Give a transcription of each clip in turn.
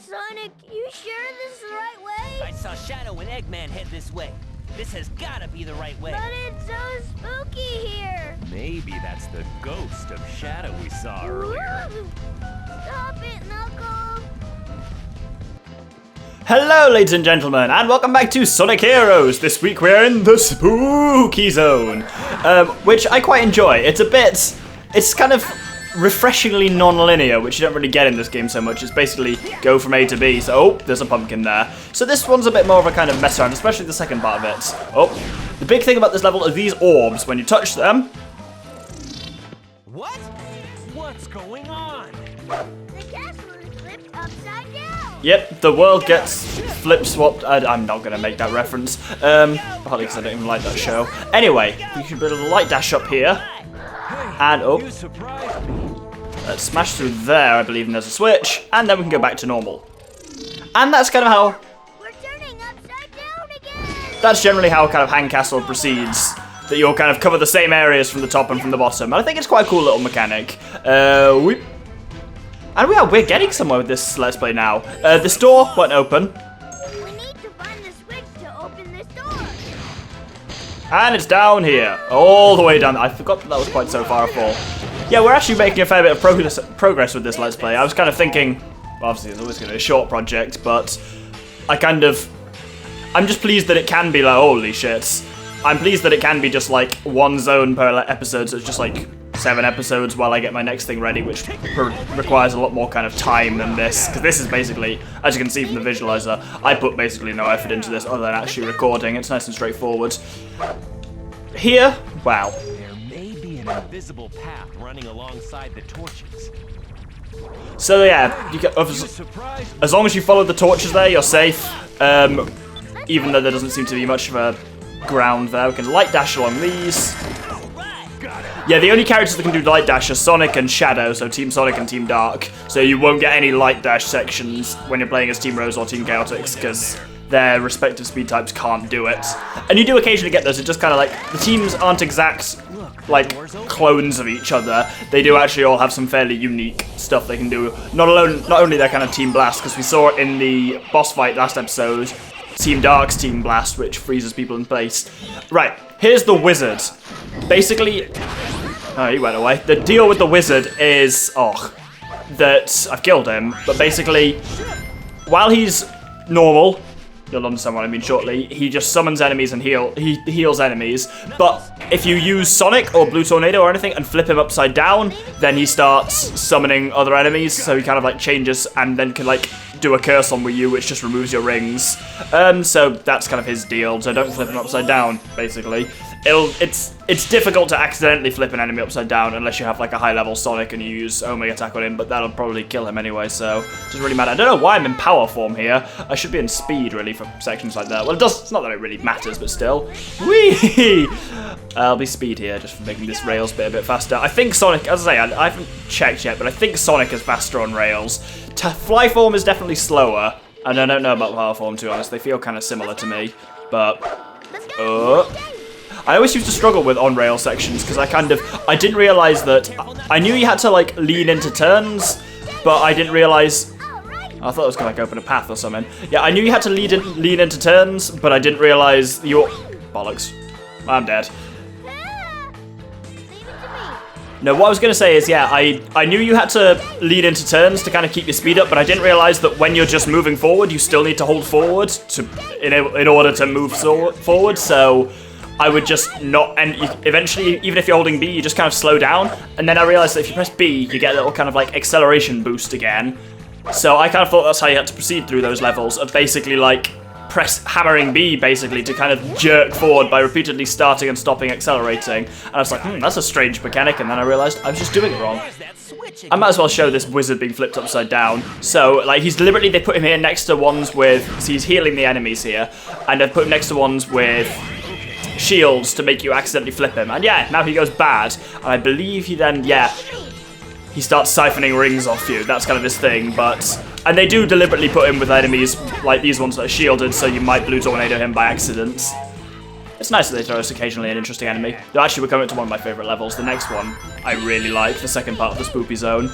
Sonic, you sure this is the right way? I saw Shadow and Eggman head this way. This has gotta be the right way. But it's so spooky here. Maybe that's the ghost of Shadow we saw earlier. Woo! Stop it, Knuckles. Hello ladies and gentlemen, and welcome back to Sonic Heroes. This week we're in the Spooky Zone, which I quite enjoy. It's kind of refreshingly non-linear, which you don't really get in this game so much. It's basically go from A to B, so oh, there's a pumpkin there. So this one's a bit more of a kind of mess around, especially the second part of it. Oh, the big thing about this level are these orbs. When you touch them... What? What's going on? The castle is flipped upside down. Yep, the world gets flip-swapped. I'm not going to make that reference, partly because I don't even like that show. Anyway, we should build a light dash up here. And, oh, let's smash through there, I believe, and there's a switch, and then we can go back to normal. And that's kind of how... We're turning upside down again. That's generally how kind of Hang Castle proceeds. That you'll kind of cover the same areas from the top and from the bottom. And I think it's quite a cool little mechanic. And we're getting somewhere with this Let's Play now. This door won't open. We need to find the switch to open this door. And it's down here. All the way down. I forgot that was quite so far a fall. Yeah, we're actually making a fair bit of progress with this Let's Play. I was kind of thinking, well, obviously it's always going to be a short project, but I'm just pleased that it can be like, holy shit. I'm pleased that it can be just like one zone per episode, so it's just like 7 episodes while I get my next thing ready, which requires a lot more kind of time than this, because this is basically, as you can see from the visualizer, I put basically no effort into this other than actually recording. It's nice and straightforward. Here, wow. There may be an invisible path running alongside the torches. So yeah, as long as you follow the torches there, you're safe. Even though there doesn't seem to be much of a ground there, we can light dash along these. Yeah, the only characters that can do light dash are Sonic and Shadow, so Team Sonic and Team Dark. So you won't get any light dash sections when you're playing as Team Rose or Team Chaotix, because their respective speed types can't do it. And you do occasionally get those, it's just kind of like, the teams aren't exact, like, clones of each other. They do actually all have some fairly unique stuff they can do. Not only their kind of Team Blast, because we saw it in the boss fight last episode, Team Dark's Team Blast, which freezes people in place. Right, here's the wizard. Basically... Oh, he went away. The deal with the wizard is... Oh, that I've killed him, but basically, while he's normal... You'll understand what I mean shortly. He just summons enemies and he heals enemies. But if you use Sonic or Blue Tornado or anything and flip him upside down, then he starts summoning other enemies. So he kind of like changes and then can like do a curse on Wii U, which just removes your rings. So that's kind of his deal. So don't flip him upside down, basically. It's difficult to accidentally flip an enemy upside down unless you have like a high level Sonic and you use Omega Attack on him, but that'll probably kill him anyway, so it doesn't really matter. I don't know why I'm in power form here. I should be in speed really for sections like that. Well, it's not that it really matters, but still. Whee! I'll be speed here just for making this rails bit a bit faster. I think Sonic, as I say, I haven't checked yet, but I think Sonic is faster on rails. Fly form is definitely slower, and I don't know about power form to be honest. They feel kind of similar to me, but I always used to struggle with on-rail sections because I didn't realize that, I knew you had to like lean into turns, but I didn't realize, I thought it was gonna like open a path or something. Yeah, I knew you had to lean into turns, but I didn't realize bollocks. I'm dead. No, what I was gonna say is, yeah, I knew you had to lean into turns to kind of keep your speed up, but I didn't realize that when you're just moving forward, you still need to hold forward in order to move forward, so I would just not, and eventually, even if you're holding B, you just kind of slow down, and then I realized that if you press B, you get a little kind of like acceleration boost again. So I kind of thought that's how you had to proceed through those levels, of basically like hammering B basically to kind of jerk forward by repeatedly starting and stopping accelerating. And I was like, that's a strange mechanic, and then I realized I was just doing it wrong. I might as well show this wizard being flipped upside down. So, like, they put him here next to ones with, so he's healing the enemies here, and they've put him next to ones with shields to make you accidentally flip him. And yeah, now he goes bad, and I believe he then, he starts siphoning rings off you. That's kind of his thing, and they do deliberately put him with enemies like these ones that are shielded, so you might Blue Tornado him by accident. It's nice that they throw us occasionally an interesting enemy. Though actually, we're coming to one of my favourite levels. The next one I really like, the second part of the Spoopy Zone.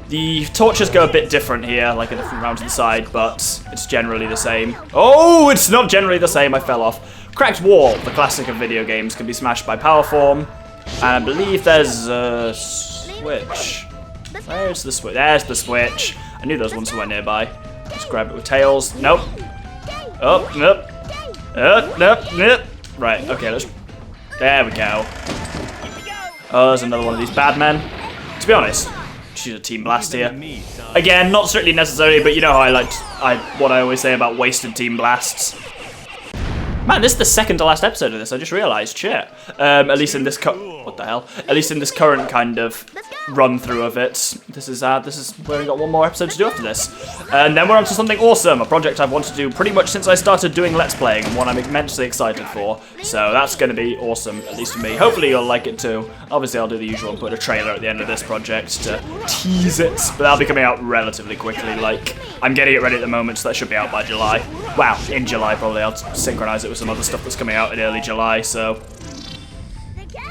The torches go a bit different here, like a different round to the side, but it's generally the same. Oh, it's not generally the same, I fell off. Cracked wall, the classic of video games, can be smashed by power form. And I believe there's a switch. Where's the switch? There's the switch. I knew there was one somewhere nearby. Just grab it with tails. Nope. Oh, nope. Nope. Right, okay, let's... There we go. Oh, there's another one of these bad men. To be honest, she's a team blast here. Again, not strictly necessary, but you know how what I always say about wasted team blasts. Man, this is the second to last episode of this, I just realised, shit. At least in this what the hell? At least in this current kind of run through of it. This is where we got one more episode to do after this. And then we're on to something awesome, a project I've wanted to do pretty much since I started doing Let's Playing, and one I'm immensely excited for. So that's going to be awesome, at least for me. Hopefully you'll like it too. Obviously I'll do the usual and put a trailer at the end of this project to tease it, but that'll be coming out relatively quickly. Like, I'm getting it ready at the moment, so that should be out by July. Wow, in July probably. I'll synchronise it with some other stuff that's coming out in early July, so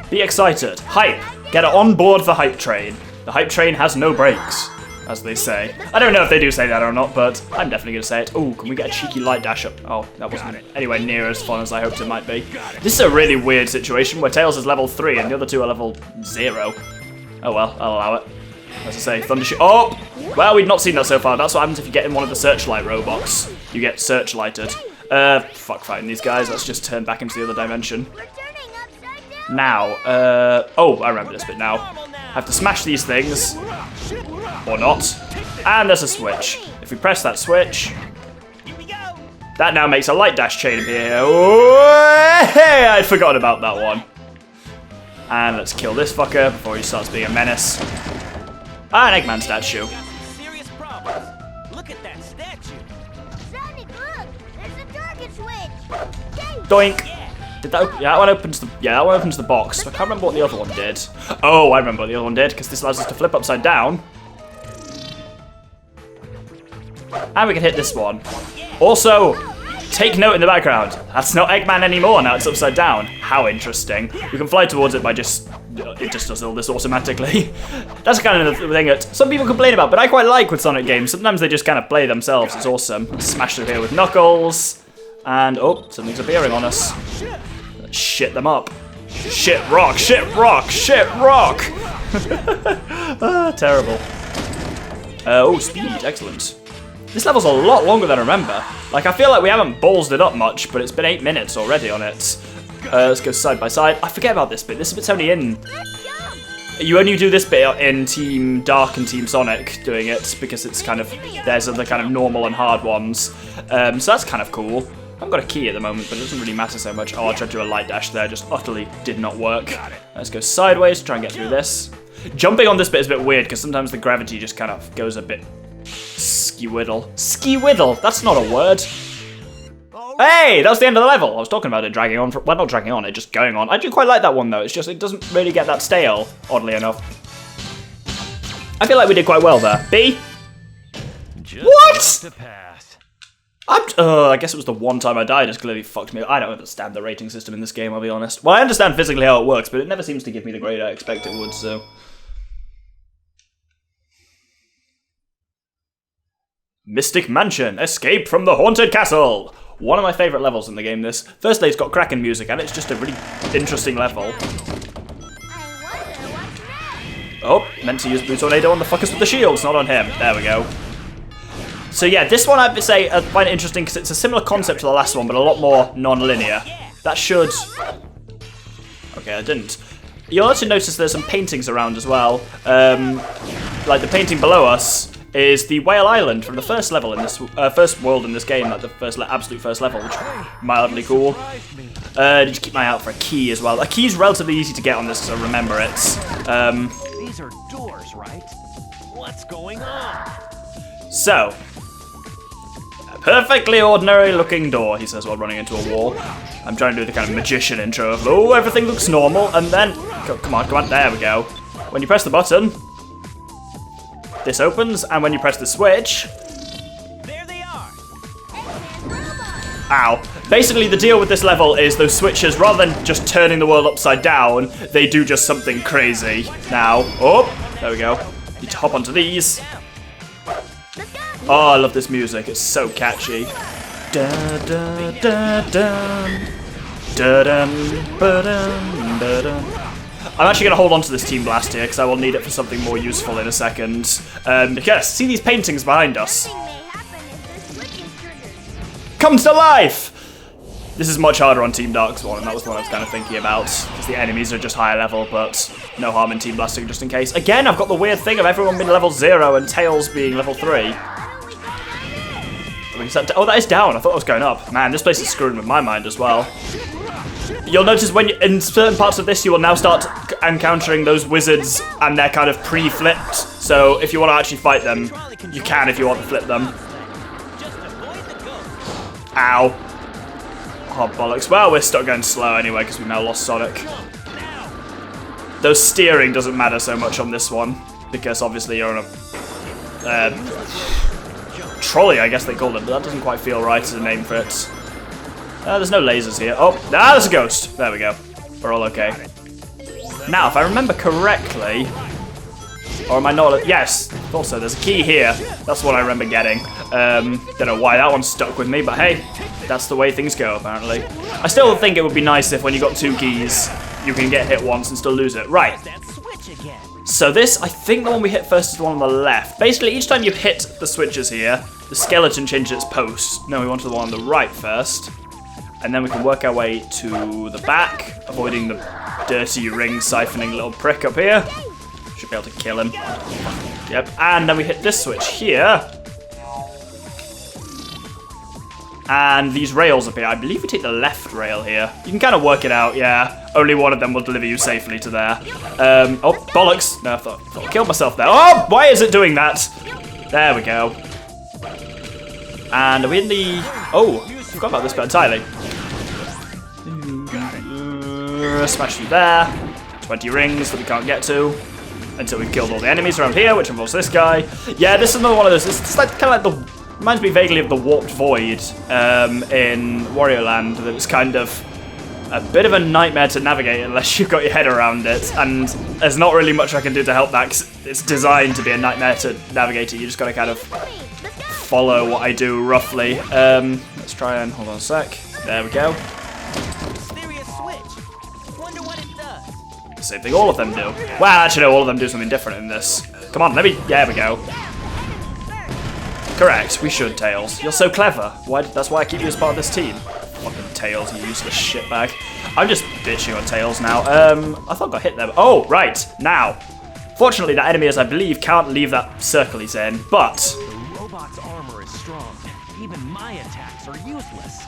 be excited. Hype. Get on board the hype train. The hype train has no brakes, as they say. I don't know if they do say that or not, but I'm definitely going to say it. Oh, can we get a cheeky light dash up? Oh, that wasn't anywhere near as fun as I hoped it might be. This is a really weird situation where Tails is level 3 and the other two are level 0. Oh well, I'll allow it. As I say, Thundershoot. Oh! Well, we've not seen that so far. That's what happens if you get in one of the searchlight robots. You get searchlighted. Fuck fighting these guys. Let's just turn back into the other dimension. Now, oh, I remember this bit now. I have to smash these things. Or not. And there's a switch. If we press that switch, that now makes a light dash chain appear. Oh, hey, I'd forgotten about that one. And let's kill this fucker before he starts being a menace. Ah, an Eggman statue. Serious problems. Look at that statue. Sonic, look! There's a target switch! Doink! Did that open? Yeah, that one opens the box. I can't remember what the other one did. Oh, I remember what the other one did, because this allows us to flip upside down. And we can hit this one. Also, take note in the background. That's not Eggman anymore, now it's upside down. How interesting. We can fly towards it by just... It just does all this automatically. That's kind of the thing that some people complain about, but I quite like with Sonic games. Sometimes they just kind of play themselves. It's awesome. Let's smash through here with Knuckles. And, oh, something's appearing on us. Let's shit them up. Shit rock, shit rock, shit rock! Ah, terrible. Oh, speed, excellent. This level's a lot longer than I remember. Like, I feel like we haven't ballsed it up much, but it's been 8 minutes already on it. Let's go side by side. I forget about this bit. This bit's only in... You only do this bit in Team Dark and Team Sonic doing it, because it's kind of... There's the kind of normal and hard ones. So that's kind of cool. I've got a key at the moment, but it doesn't really matter so much. Oh, I tried to do a light dash there, just utterly did not work. Let's go sideways to try and get through this. Jumping on this bit is a bit weird, because sometimes the gravity just kind of goes a bit... Ski-whiddle. Ski-whiddle! That's not a word. Hey, that was the end of the level. I was talking about it dragging on. Well, not dragging on, it just going on. I do quite like that one, though. It's just, it doesn't really get that stale, oddly enough. I feel like we did quite well there. B? What? I guess it was the one time I died. It's clearly fucked me. I don't understand the rating system in this game, I'll be honest. Well, I understand physically how it works, but it never seems to give me the grade I expect it would, so... Mystic Mansion, Escape from the Haunted Castle. One of my favourite levels in the game, this. Firstly, it's got cracking music, and it's just a really interesting level. Oh, meant to use Blue Tornado on the fuckers with the shields, not on him. There we go. So yeah, this one I'd say I find it interesting because it's a similar concept to the last one, but a lot more non-linear. That should... Okay, I didn't. You'll also notice there's some paintings around as well. Like the painting below us is the Whale Island from the first level in this first world in this game, like the first absolute first level, which is mildly cool. Just keep my eye out for a key as well. A key's relatively easy to get on this because I remember it. These are doors, right? What's going on? So, a perfectly ordinary looking door, he says while running into a wall. I'm trying to do the kind of magician intro of, oh, everything looks normal, and then, come on, there we go. When you press the button, this opens, and when you press the switch... There they are. Ow. Basically, the deal with this level is those switches, rather than just turning the world upside down, they do just something crazy. Now, oh, there we go. Need to hop onto these. Let's go. Oh, I love this music. It's so catchy. Da da da da. Da dum ba dum ba dum. I'm actually going to hold on to this Team Blast here because I will need it for something more useful in a second. Because see these paintings behind us. Something may happen if the switch is triggered. Comes to life. This is much harder on Team Darkspawn, and that was what I was kind of thinking about, because the enemies are just higher level, but no harm in Team Blasting just in case. Again, I've got the weird thing of everyone being level 0 and Tails being level 3. Oh, that is down. I thought it was going up. Man, this place is screwing with my mind as well. You'll notice when in certain parts of this, you will now start encountering those wizards, and they're kind of pre-flipped. So if you want to actually fight them, you can if you want to flip them. Ow. Oh, bollocks. Well, we're stuck going slow anyway because we've now lost Sonic. Though steering doesn't matter so much on this one, because obviously you're on a trolley, I guess they called it, but that doesn't quite feel right as a name for it. There's no lasers here. Oh, there's a ghost. There we go. We're all okay. Now, if I remember correctly, or am I not? Yes. Also, there's a key here. That's what I remember getting. Don't know why that one's stuck with me, but hey, that's the way things go, apparently. I still think it would be nice if when you got 2 keys, you can get hit once and still lose it. Right. So this, I think the one we hit first is the one on the left. Basically, each time you hit the switches here, the skeleton changes its post. No, we want the one on the right first. And then we can work our way to the back, avoiding the dirty ring siphoning little prick up here. Should be able to kill him. Yep, and then we hit this switch here. And these rails up here, I believe we take the left rail here. You can kind of work it out, yeah. Only one of them will deliver you safely to there. Oh, bollocks. No, I thought I killed myself there. Oh, why is it doing that? There we go. And are we in the... Oh, I forgot about this bit entirely. Smash through there. 20 rings that we can't get to until we've killed all the enemies around here, which involves this guy. Yeah, this is another one of those. It's like, kind of like the... Reminds me vaguely of the Warped Void in Wario Land. That it's kind of a bit of a nightmare to navigate unless you've got your head around it. And there's not really much I can do to help that because it's designed to be a nightmare to navigate it. You just got to kind of follow what I do roughly. Let's try and hold on a sec. There we go. Same thing all of them do. Well, actually, no, all of them do something different in this. Come on, let me... There we go. Correct, we should, Tails. You're so clever. That's why I keep you as part of this team. Fucking Tails, you useless shitbag. I'm just bitching on Tails now. I thought I got hit there. Oh, right, now. Fortunately, that enemy, as I believe, can't leave that circle he's in, but... The robot's armor is strong. Even my attacks are useless.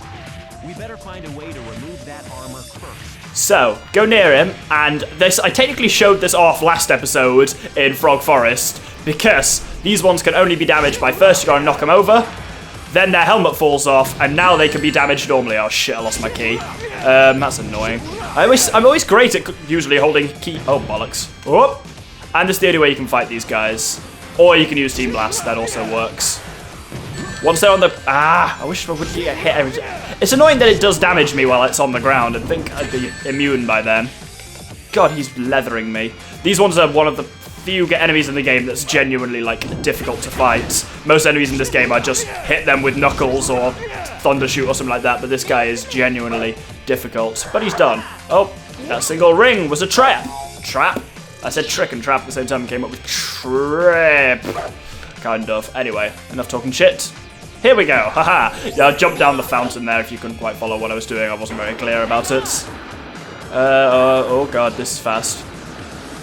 We better find a way to remove that armor first. So, go near him, and this, I technically showed this off last episode in Frog Forest, because these ones can only be damaged by first you gotta knock them over, then their helmet falls off, and now they can be damaged normally. Oh shit, I lost my key. That's annoying. I'm always great at usually holding key. Oh, bollocks. Oh! And this is the only way you can fight these guys. Or you can use Team Blast, that also works. Once they're on the... I wish I would get hit every time. It's annoying that it does damage me while it's on the ground. I think I'd be immune by then. God, he's leathering me. These ones are one of the few enemies in the game that's genuinely, like, difficult to fight. Most enemies in this game, I just hit them with Knuckles or Thundershoot or something like that, but this guy is genuinely difficult. But he's done. Oh, that single ring was a trap. Trap? I said trick and trap at the same time and came up with trap. Kind of. Anyway, enough talking shit. Here we go, haha! Yeah, I jumped down the fountain there if you couldn't quite follow what I was doing. I wasn't very clear about it. Oh god, this is fast.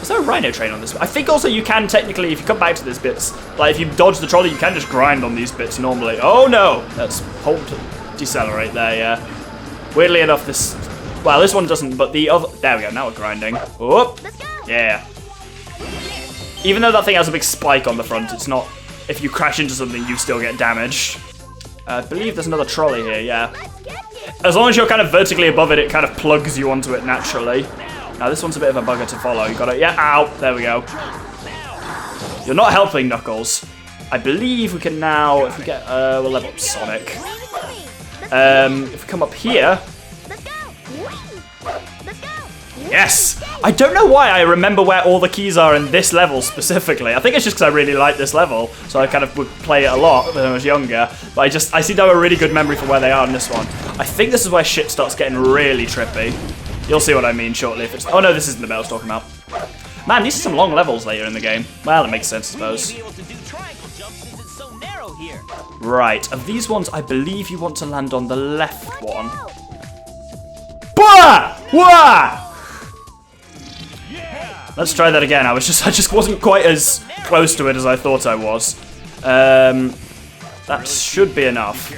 Is there a Rhino train on this? I think also you can technically, if you come back to these bits, like if you dodge the trolley, you can just grind on these bits normally. Oh no! Let's hold to decelerate there, yeah. Weirdly enough, this... Well, this one doesn't, but the other... There we go, now we're grinding. Oh! Yeah. Even though that thing has a big spike on the front, it's not... If you crash into something, you still get damaged. I believe there's another trolley here, yeah. As long as you're kind of vertically above it, it kind of plugs you onto it naturally. Now, this one's a bit of a bugger to follow. You got it. Yeah, ow. There we go. You're not helping, Knuckles. I believe we can now, if we get, we'll level up Sonic. If we come up here... Yes! I don't know why I remember where all the keys are in this level specifically. I think it's just because I really like this level, so I kind of would play it a lot when I was younger. But I seem to have a really good memory for where they are in this one. I think this is where shit starts getting really trippy. You'll see what I mean shortly. If it's oh no, this isn't the bit I was talking about. Man, these are some long levels later in the game. Well, it makes sense, I suppose. Right, of these ones, I believe you want to land on the left one. Bah! Wah! Let's try that again. I just wasn't quite as close to it as I thought I was. That should be enough.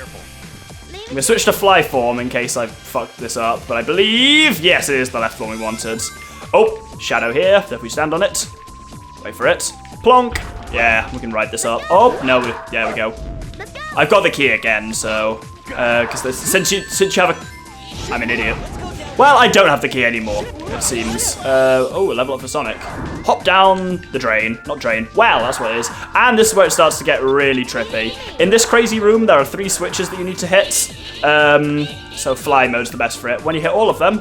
I'm gonna switch to fly form in case I fucked this up, but I believe, yes, it is the left one we wanted. Oh, shadow here, if we stand on it. Wait for it. Plonk. Yeah, we can ride this up. Oh, no, there we go. I've got the key again, so, because since you have a, I'm an idiot. Well, I don't have the key anymore, it seems. Oh, a level up for Sonic. Hop down the drain. Not drain. Well, that's what it is. And this is where it starts to get really trippy. In this crazy room, there are 3 switches that you need to hit. So fly mode's the best for it. When you hit all of them...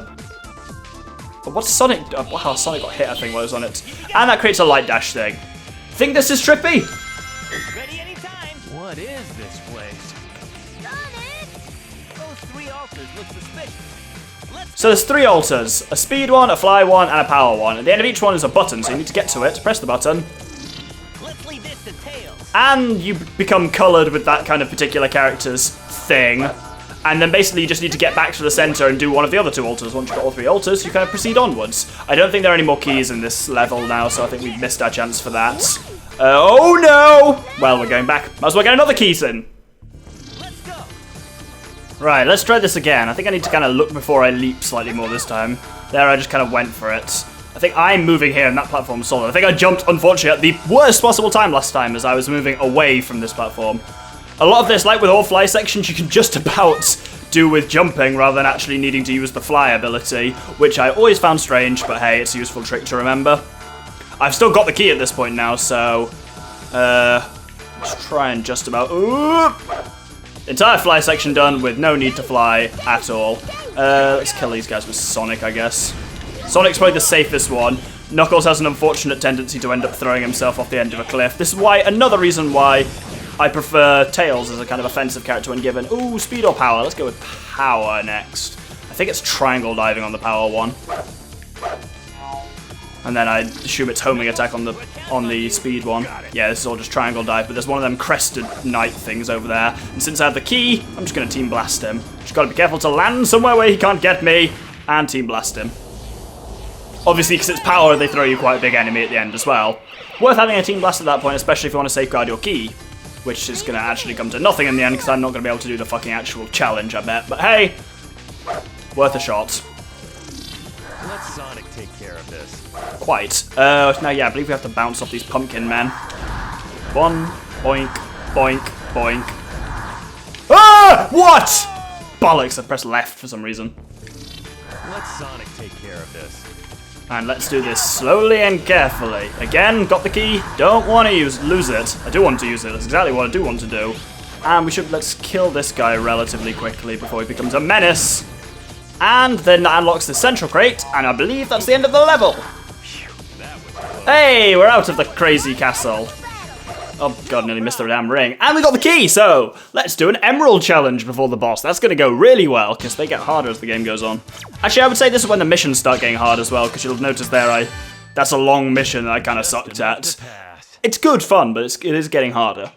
What's Sonic... wow, Sonic got hit, I think, while it was on it. And that creates a light dash thing. Think this is trippy? Ready anytime. What is this place? Sonic! Those 3 altars look suspicious. So there's 3 altars. A speed one, a fly one, and a power one. At the end of each one is a button, so you need to get to it. Press the button. Let's leave this to Tails. And you become coloured with that kind of particular character's thing. And then basically you just need to get back to the centre and do one of the other 2 altars. Once you've got all 3 altars, you kind of proceed onwards. I don't think there are any more keys in this level now, so I think we've missed our chance for that. Oh no! Well, we're going back. Might as well get another keys in. Let's go. Right, let's try this again. I think I need to kind of look before I leap slightly more this time. There, I just kind of went for it. I think I'm moving here and that platform's solid. I think I jumped, unfortunately, at the worst possible time last time as I was moving away from this platform. A lot of this, like with all fly sections, you can just about do with jumping rather than actually needing to use the fly ability, which I always found strange, but hey, it's a useful trick to remember. I've still got the key at this point now, so let's try and just about... Entire fly section done with no need to fly at all. Let's kill these guys with Sonic, I guess. Sonic's probably the safest one. Knuckles has an unfortunate tendency to end up throwing himself off the end of a cliff. This is why, another reason why I prefer Tails as a kind of offensive character when given. Ooh, speed or power? Let's go with power next. I think it's triangle diving on the power one. And then I assume it's homing attack on the speed one. Yeah, this is all just triangle dive, but there's one of them crested knight things over there. And since I have the key, I'm just going to team blast him. Just got to be careful to land somewhere where he can't get me, and team blast him. Obviously, because it's power, they throw you quite a big enemy at the end as well. Worth having a team blast at that point, especially if you want to safeguard your key. Which is going to actually come to nothing in the end, because I'm not going to be able to do the fucking actual challenge, I bet. But hey, worth a shot. Let Sonic take care of this. Quite. Now, yeah, I believe we have to bounce off these pumpkin men. 1, boink, boink, boink. Ah! What? Bollocks, I pressed left for some reason. Let Sonic take care of this. And let's do this slowly and carefully. Again, got the key. Don't want to lose it. I do want to use it. That's exactly what I do want to do. And let's kill this guy relatively quickly before he becomes a menace. And then that unlocks the central crate, and I believe that's the end of the level. Hey, we're out of the crazy castle. Oh god, nearly missed the damn ring. And we got the key, so let's do an emerald challenge before the boss. That's going to go really well, because they get harder as the game goes on. Actually, I would say this is when the missions start getting hard as well, because you'll notice there, that's a long mission that I kind of sucked at. It's good fun, but it is getting harder.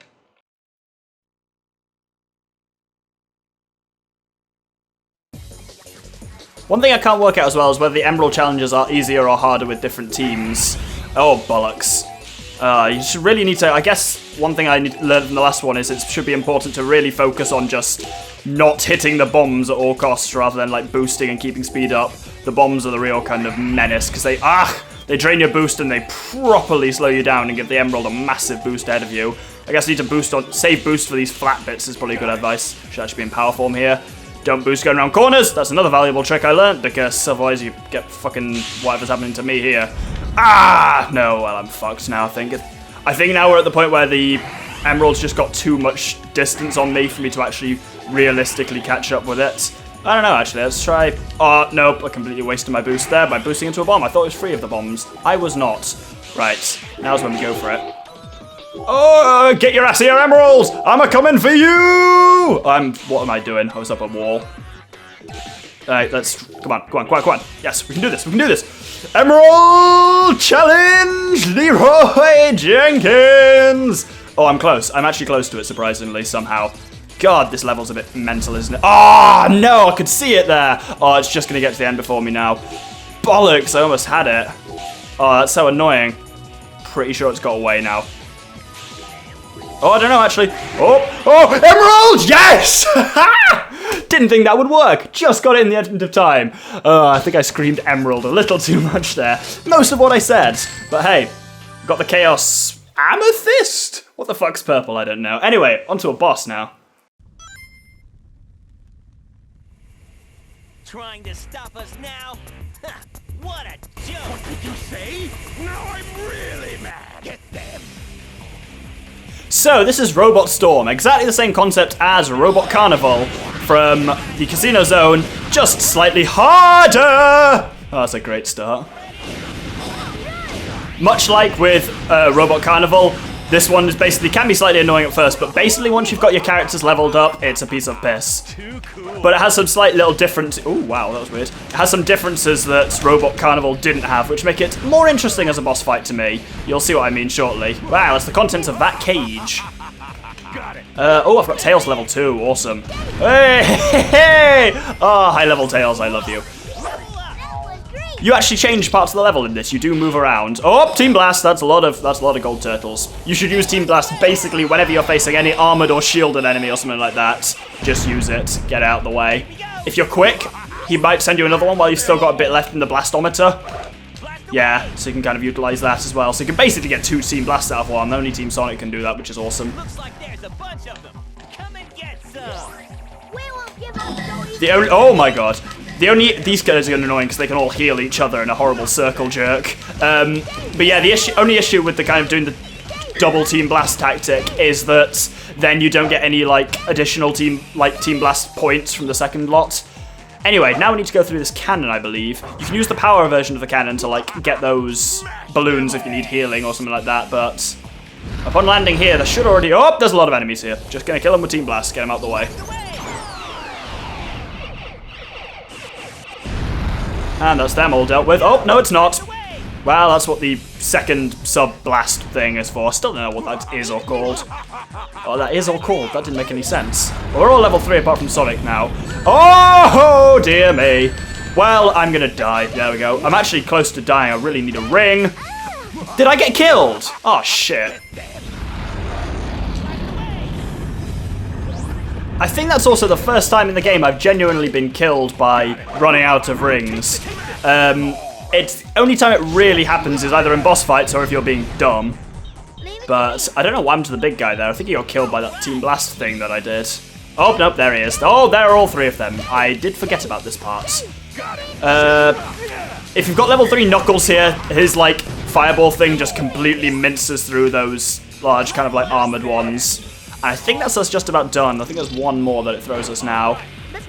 One thing I can't work out as well is whether the emerald challenges are easier or harder with different teams. Oh, bollocks. You should really need to, I guess one thing I learned from the last one is it should be important to really focus on just not hitting the bombs at all costs rather than like boosting and keeping speed up. The bombs are the real kind of menace because they drain your boost and they properly slow you down and give the emerald a massive boost ahead of you. I guess you need to save boost for these flat bits is probably good advice. Should actually be in power form here. Don't boost going around corners. That's another valuable trick I learned because otherwise you get fucking whatever's happening to me here. No, well, I'm fucked now, I think. I think now we're at the point where the emerald's just got too much distance on me for me to actually realistically catch up with it. I don't know, actually. Let's try... Oh, nope. I completely wasted my boost there by boosting into a bomb. I thought it was free of the bombs. I was not. Right. Now's when we go for it. Oh, get your ass here, Emerald! I'm a-coming for you! What am I doing? I was up a wall. Alright, let's... Come on. Yes, we can do this. Emerald Challenge Leroy Jenkins! Oh, I'm close. I'm actually close to it, surprisingly, somehow. God, this level's a bit mental, isn't it? Oh, no, I could see it there. Oh, it's just going to get to the end before me now. Bollocks, I almost had it. Oh, that's so annoying. Pretty sure it's got away now. Oh, I don't know, actually. Oh, Emerald! Yes! Didn't think that would work. Just got it in the end of time. I think I screamed Emerald a little too much there. Most of what I said. But hey, got the Chaos Amethyst? What the fuck's purple? I don't know. Anyway, onto a boss now. Trying to stop us now? What a joke! What did you say? Now I'm really mad. Get them. So, this is Robot Storm, exactly the same concept as Robot Carnival from the Casino Zone, just slightly harder! Oh, that's a great start. Much like with Robot Carnival, this one is basically can be slightly annoying at first, but basically once you've got your characters leveled up, it's a piece of piss. Too cool. But it has some slight little difference. Oh wow, that was weird. It has some differences that Robot Carnival didn't have, which make it more interesting as a boss fight to me. You'll see what I mean shortly. Wow, that's the contents of that cage. Got it. Oh, I've got Tails level 2. Awesome. Hey! Oh, high level Tails, I love you. You actually change parts of the level in this. You do move around. Oh, Team Blast. That's a lot of gold turtles. You should use Team Blast basically whenever you're facing any armored or shielded enemy or something like that. Just use it. Get out of the way. If you're quick, he might send you another one while you've still got a bit left in the blastometer. Yeah, so you can kind of utilize that as well. So you can basically get 2 Team Blasts out of one. Only Team Sonic can do that, which is awesome. Looks like there's a bunch of them. Come and get some. We won't give up so easy. Oh my god. These guys are annoying because they can all heal each other in a horrible circle jerk. But yeah, the only issue with the kind of doing the double Team Blast tactic is that then you don't get any like additional Team Blast points from the second lot. Anyway, now we need to go through this cannon, I believe. You can use the power version of the cannon to like get those balloons if you need healing or something like that, but upon landing here, there should already... Oh, there's a lot of enemies here. Just gonna kill them with Team Blast, get them out the way. And that's them all dealt with. Oh, no, it's not. Well, that's what the second sub-blast thing is for. Still don't know what that is or called. Oh, that is all called. That didn't make any sense. Well, we're all level 3 apart from Sonic now. Oh, dear me. Well, I'm gonna die. There we go. I'm actually close to dying. I really need a ring. Did I get killed? Oh, shit. I think that's also the first time in the game I've genuinely been killed by running out of rings. It's the only time it really happens is either in boss fights or if you're being dumb. But I don't know what happened to the big guy there. I think he got killed by that Team Blast thing that I did. Oh, nope, there he is. Oh, there are all 3 of them. I did forget about this part. If you've got level 3 Knuckles here, his, like, fireball thing just completely minces through those large kind of, like, armored ones. And I think that's us just about done. I think there's one more that it throws us now.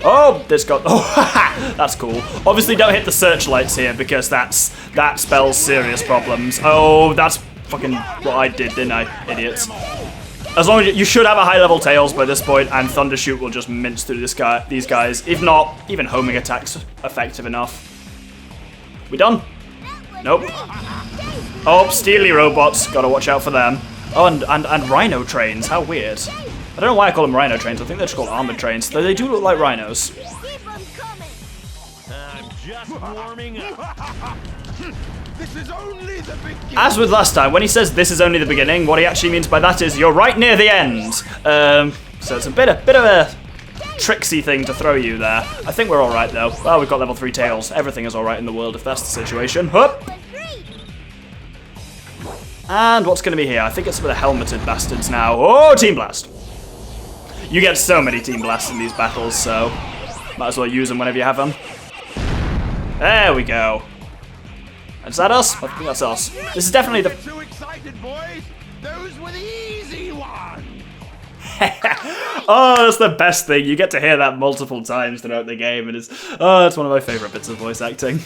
Oh, this got... Oh, that's cool. Obviously, don't hit the searchlights here because that spells serious problems. Oh, that's fucking what I did, didn't I, idiots? As long as you should have a high-level Tails by this point, and Thundershoot will just mince through these guys. If not, even homing attacks effective enough. We done? Nope. Oh, Steely Robots. Gotta watch out for them. Oh, and Rhino Trains. How weird. I don't know why I call them Rhino Trains. I think they're just called Armored Trains. Though they do look like rhinos. Keep 'em coming. I'm just warming up. This is only the beginning. As with last time, when he says this is only the beginning, what he actually means by that is you're right near the end. So it's a bit of a tricksy thing to throw you there. I think we're all right though. Well, we've got level 3 Tails. Everything is all right in the world if that's the situation. Hup. And what's going to be here? I think it's for the helmeted bastards now. Oh, Team Blast. You get so many Team Blasts in these battles, so might as well use them whenever you have them. There we go. Is that us? I think that's us. This is definitely the... Too excited, boys. Those were the easy ones. Oh, that's the best thing. You get to hear that multiple times throughout the game, and it's one of my favourite bits of voice acting.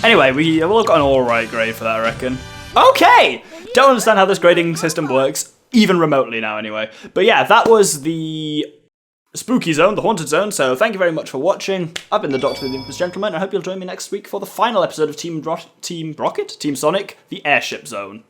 Anyway, we'll look at an alright grade for that, I reckon. Okay! Don't understand how this grading system works, even remotely now anyway. But yeah, that was the spooky zone, the haunted zone, so thank you very much for watching. I've been the Doctor with the Infamous Gentleman, and I hope you'll join me next week for the final episode of Team Sonic, the Airship Zone.